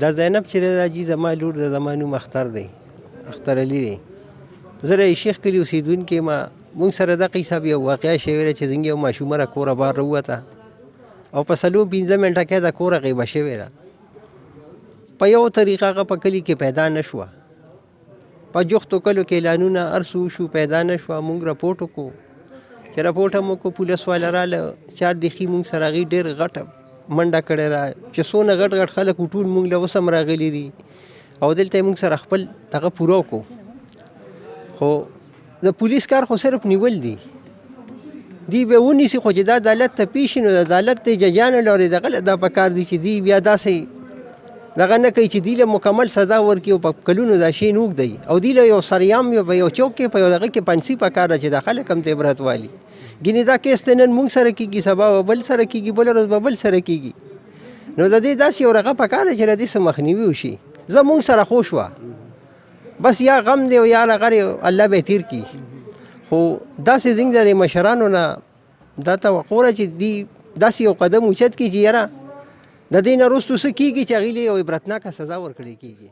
دا زینب چې دی دا جي زما لور د زما نوم اختر دی، اختر علي دی. زه د شیخ کلي اوسېدونکی یم. مونږ سره دغه حساب یو واقعه شوې ده چې زموږ یو ماشومه را کوره بار راووته او په 4-5 منټه کې د کوره غیبه شوې ده. په یو طریقه هغه په کلي کې پیدا نه شوه. په جوختو کلو کې اعلانونه هر څه وشو، پیدا نه شوه. مونږ راپورټ وکړو. چې راپورټ هم وکړو، پولیس والا راله، چاردیخي مونږ سره هغې ډېر غټه منډه کړې ده چې څونه غټ غټ خلک ټول مونږ له اوس هم راغلي دي او دلته یې مونږ سره خپل دغه پوره وکړو. خو د پولیس کار خو صرف نیول دي، دی به ونیسي، خو چې دا عدالت ته پیش شي نو د عدالت د ججانو لورې دغه دا پکار دي چې دی بیا داسې دغه نه کوي چې دی له مکمل سزا ورکړي او په کلونو دا شی نه اوږدوي او دی له یو سریام په یو چوک کې په یو دغه کې پنسي پکار ده چې دا خلک هم ته عبرت والي. ګینې دا کیس ته نن مونږ سره کېږي، سبا به بل سره کېږي، بله ورځ به بل سره کېږي. نو د دې داسې یو رغه پکار ده چې د دې څه مخنیوي وشي. زه مونږ سره خو شوه، بس یا غم دی او یا لغر الله به تیر کړي. خو داسې زموږ د مشرانو نه دا توقع ده چې دی داسې یو قدم اوچت کړي چې یاره د دې نه وروستو څه کېږي چې هغې له یو عبرتناکه سزا ورکړې کېږي.